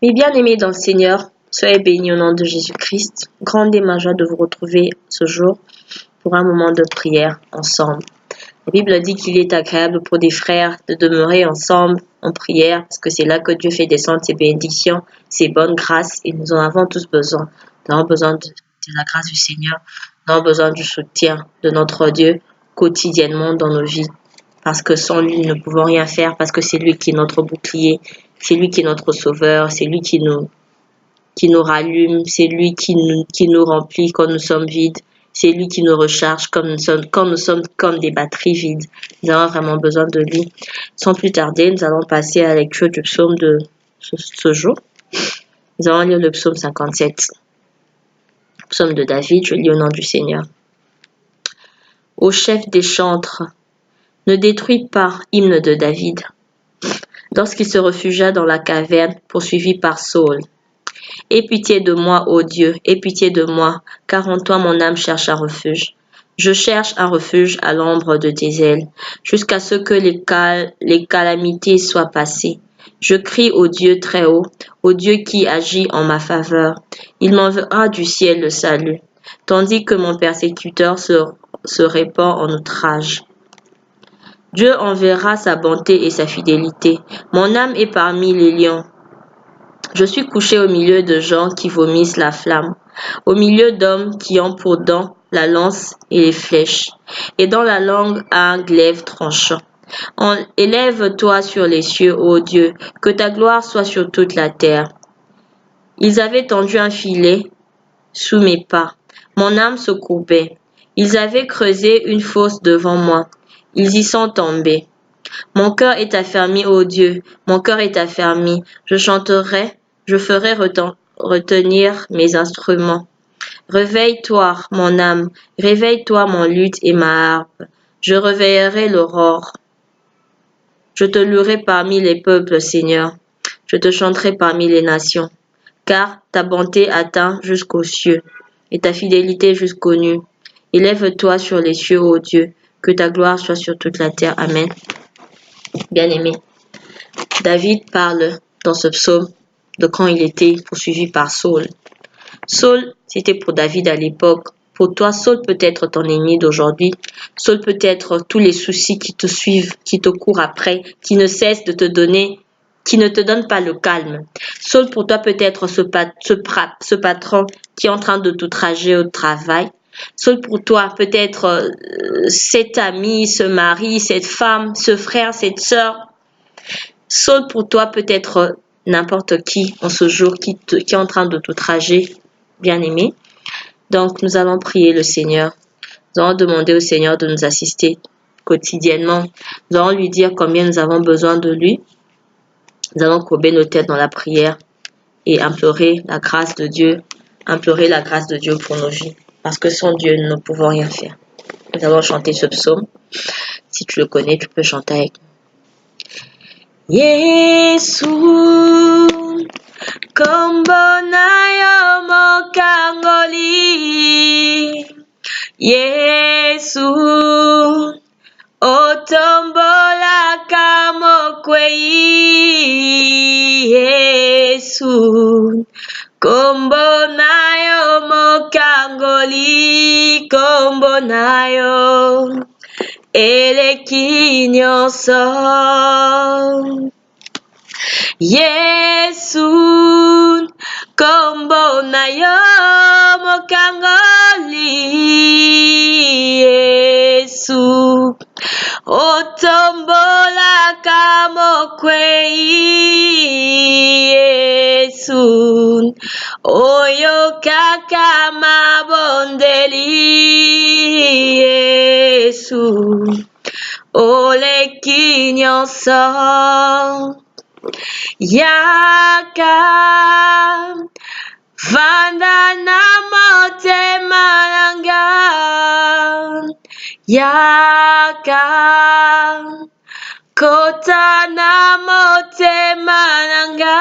Mes bien-aimés dans le Seigneur, soyez bénis au nom de Jésus-Christ. Grande est ma joie de vous retrouver ce jour pour un moment de prière ensemble. La Bible dit qu'il est agréable pour des frères de demeurer ensemble en prière parce que c'est là que Dieu fait descendre ses bénédictions, ses bonnes grâces et nous en avons tous besoin. Nous avons besoin de la grâce du Seigneur, nous avons besoin du soutien de notre Dieu quotidiennement dans nos vies parce que sans lui nous ne pouvons rien faire parce que c'est lui qui est notre bouclier, c'est lui qui est notre sauveur, c'est lui qui nous rallume, c'est lui qui nous remplit quand nous sommes vides, c'est lui qui nous recharge quand nous sommes comme des batteries vides. Nous avons vraiment besoin de lui. Sans plus tarder, nous allons passer à la lecture du psaume de ce jour. Nous allons lire le psaume 57. Psaume de David, je lis au nom du Seigneur. Ô chef des chantres, ne détruis pas, hymne de David, lorsqu'il se réfugia dans la caverne, poursuivi par Saül. Aie pitié de moi, ô Dieu, aie pitié de moi, car en toi mon âme cherche un refuge. Je cherche un refuge à l'ombre de tes ailes, jusqu'à ce que les calamités soient passées. Je crie au Dieu très haut, au Dieu qui agit en ma faveur. Il m'enverra du ciel le salut, tandis que mon persécuteur se répand en outrage. Dieu enverra sa bonté et sa fidélité. Mon âme est parmi les lions. Je suis couché au milieu de gens qui vomissent la flamme, au milieu d'hommes qui ont pour dents la lance et les flèches, et dans la langue un glaive tranchant. Élève-toi sur les cieux, ô Dieu, que ta gloire soit sur toute la terre. Ils avaient tendu un filet sous mes pas. Mon âme se courbait. Ils avaient creusé une fosse devant moi. Ils y sont tombés. Mon cœur est affermi, ô Dieu, mon cœur est affermi. Je chanterai, je ferai retenir mes instruments. Réveille-toi, mon âme, réveille-toi, mon luth et ma harpe. Je réveillerai l'aurore. Je te louerai parmi les peuples, Seigneur. Je te chanterai parmi les nations. Car ta bonté atteint jusqu'aux cieux, et ta fidélité jusqu'aux nues. Élève-toi sur les cieux, ô Dieu, que ta gloire soit sur toute la terre. Amen. Bien-aimé, David parle dans ce psaume de quand il était poursuivi par Saül. Saül, c'était pour David à l'époque. Pour toi, Saül peut être ton ennemi d'aujourd'hui. Saül peut être tous les soucis qui te suivent, qui te courent après, qui ne cessent de te donner, qui ne te donnent pas le calme. Saül pour toi peut être ce patron qui est en train de t'outrager au travail. Saül pour toi peut être cet ami, ce mari, cette femme, ce frère, cette sœur. Saül pour toi peut être n'importe qui en ce jour qui est en train de t'outrager, bien-aimé. Donc nous allons prier le Seigneur. Nous allons demander au Seigneur de nous assister quotidiennement. Nous allons lui dire combien nous avons besoin de lui. Nous allons courber nos têtes dans la prière et implorer la grâce de Dieu, pour nos vies. Parce que sans Dieu, nous ne pouvons rien faire. Nous allons chanter ce psaume. Si tu le connais, tu peux chanter avec nous. Yesu, kombonayo mokangoli. Yesu, otombola kamokwei. Yesu, kombonayo mokangoli, kombonayo eleki nyonso. Yesu, kombonayo mokangoli. Yesu, otombola kamokwei. Yesu, oyo kaka mabondeli. Yesu, oleki nyonso. Yaka vanda na motema nanga. Yaka kota na motema nanga.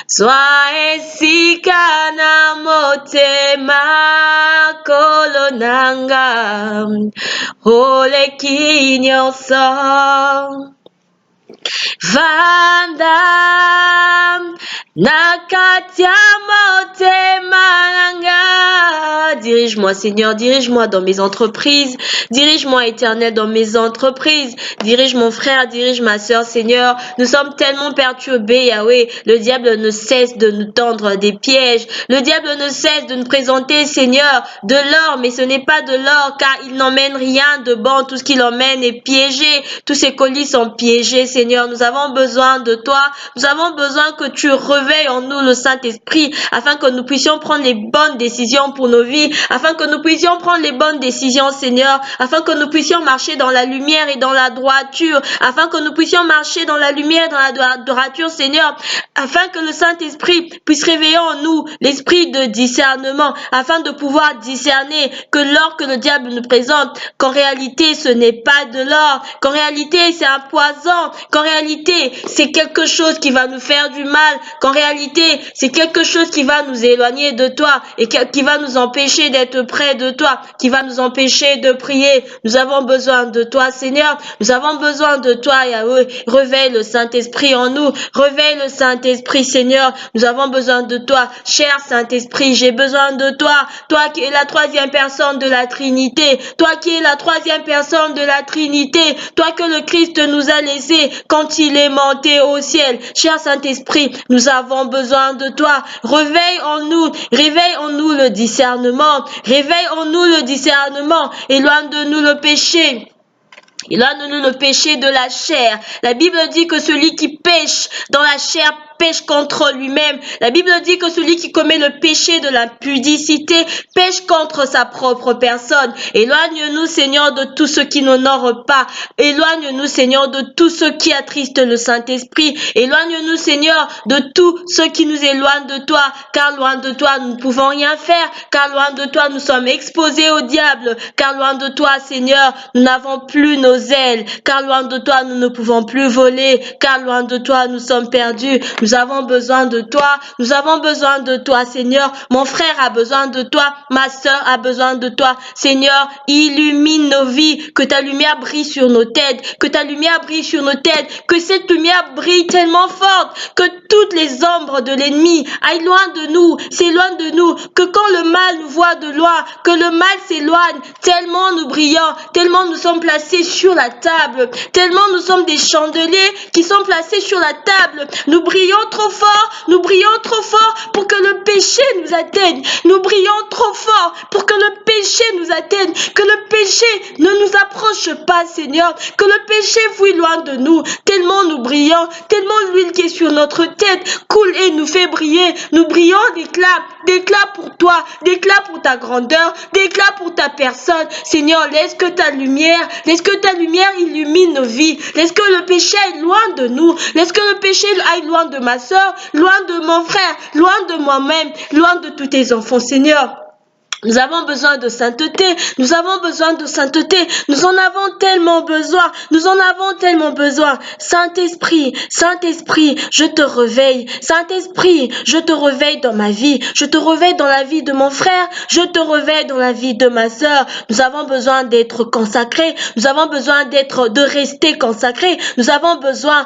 Zwa esika na motema kolo nanga. Oleki nyonso. Vanda Nakatia Motemananga. Dirige-moi, Seigneur, dirige-moi dans mes entreprises. Dirige-moi, Éternel, dans mes entreprises. Dirige mon frère, dirige ma soeur, Seigneur. Nous sommes tellement perturbés, Yahweh. Le diable ne cesse de nous tendre des pièges. Le diable ne cesse de nous présenter, Seigneur, de l'or, mais ce n'est pas de l'or, car il n'emmène rien de bon. Tout ce qu'il emmène est piégé. Tous ces colis sont piégés, Seigneur. Nous avons besoin de toi. Nous avons besoin que tu réveilles en nous le Saint-Esprit, afin que nous puissions prendre les bonnes décisions pour nos vies, afin que nous puissions prendre les bonnes décisions, Seigneur, afin que nous puissions marcher dans la lumière et dans la droiture, afin que nous puissions marcher dans la lumière et dans la droiture, Seigneur, afin que le Saint-Esprit puisse réveiller en nous l'esprit de discernement, afin de pouvoir discerner que l'or que le diable nous présente, qu'en réalité ce n'est pas de l'or, qu'en réalité c'est un poison, qu'en réalité c'est quelque chose qui va nous faire du mal, qu'en réalité c'est quelque chose qui va nous éloigner de toi et qui va nous empêcher d'être près de toi, qui va nous empêcher de prier. Nous avons besoin de toi, Seigneur. Nous avons besoin de toi, Yahweh. Réveille le Saint-Esprit en nous. Réveille le Saint-Esprit, Seigneur. Nous avons besoin de toi. Cher Saint-Esprit, j'ai besoin de toi. Toi qui es la troisième personne de la Trinité. Toi qui es la troisième personne de la Trinité. Toi que le Christ nous a laissé quand il est monté au ciel. Cher Saint-Esprit, nous avons besoin de toi. Réveille en nous le discernement. Réveille en nous le discernement. Éloigne de nous le péché. Éloigne-nous le péché de la chair. La Bible dit que celui qui pêche dans la chair pêche contre lui-même. La Bible dit que celui qui commet le péché de l'impudicité pêche contre sa propre personne. Éloigne-nous, Seigneur, de tout ce qui n'honore pas. Éloigne-nous, Seigneur, de tout ce qui attriste le Saint-Esprit. Éloigne-nous, Seigneur, de tout ce qui nous éloigne de toi, car loin de toi, nous ne pouvons rien faire, car loin de toi, nous sommes exposés au diable, car loin de toi, Seigneur, nous n'avons plus nos ailes, car loin de toi, nous ne pouvons plus voler, car loin de toi, nous sommes perdus. Nous avons besoin de toi. Nous avons besoin de toi, Seigneur. Mon frère a besoin de toi. Ma sœur a besoin de toi. Seigneur, illumine nos vies. Que ta lumière brille sur nos têtes. Que ta lumière brille sur nos têtes. Que cette lumière brille tellement forte que toutes les ombres de l'ennemi aillent loin de nous, s'éloignent de nous. Que quand le mal nous voit de loin, que le mal s'éloigne. Tellement nous brillons, tellement nous sommes placés sur la table. Tellement nous sommes des chandeliers qui sont placés sur la table. Nous brillons trop fort pour que le péché nous atteigne. Nous brillons trop fort pour que le péché nous atteigne. Que le péché ne nous approche pas, Seigneur. Que le péché fuit loin de nous. Tellement nous brillons, tellement l'huile qui est sur notre tête coule et nous fait briller. Nous brillons d'éclat pour toi, d'éclat pour ta grandeur, d'éclat pour ta personne. Seigneur, laisse que ta lumière illumine nos vies. Laisse que le péché aille loin de nous. Laisse que le péché aille loin de ma soeur, loin de mon frère, loin de moi-même, loin de tous tes enfants, Seigneur. Nous avons besoin de sainteté, nous avons besoin de sainteté, nous en avons tellement besoin, Saint-Esprit, Saint-Esprit, je te réveille, Saint-Esprit, je te réveille dans ma vie, je te réveille dans la vie de mon frère, je te réveille dans la vie de ma sœur. Nous avons besoin d'être consacrés, nous avons besoin de rester consacrés, nous avons besoin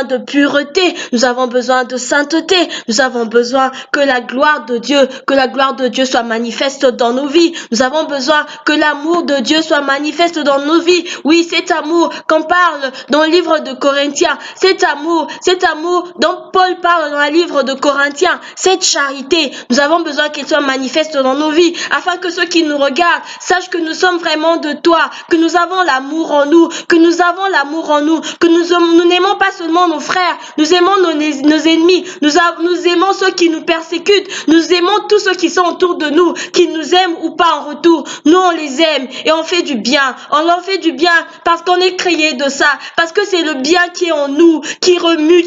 de pureté, nous avons besoin de sainteté, nous avons besoin que la gloire de Dieu soit manifeste dans nos vies. Nous avons besoin que l'amour de Dieu soit manifeste dans nos vies. Oui, cet amour qu'on parle dans le livre de Corinthiens, cet amour dont Paul parle dans le livre de Corinthiens, cette charité, nous avons besoin qu'elle soit manifeste dans nos vies, afin que ceux qui nous regardent sachent que nous sommes vraiment de toi, que nous avons l'amour en nous, que nous n'aimons pas seulement nos frères, nous aimons nos ennemis, nous aimons ceux qui nous persécutent, nous aimons tous ceux qui sont autour de nous, qui nous aiment ou pas en retour. Nous, on les aime et on fait du bien. On leur fait du bien parce qu'on est créé de ça, parce que c'est le bien qui est en nous, qui remue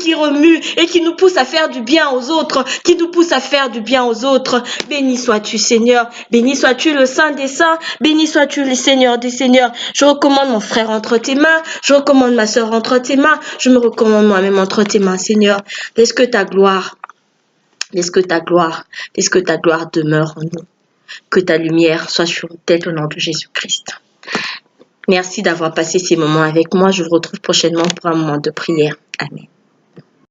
et qui nous pousse à faire du bien aux autres, Béni sois-tu, Seigneur. Béni sois-tu, le Saint des Saints. Béni sois-tu, le Seigneur des Seigneurs. Je recommande mon frère entre tes mains. Je recommande ma sœur entre tes mains. Je me recommande moi-même entre tes mains, Seigneur. Laisse que ta gloire demeure en nous. Que ta lumière soit sur nous, tel au nom de Jésus-Christ. Merci d'avoir passé ces moments avec moi. Je vous retrouve prochainement pour un moment de prière. Amen.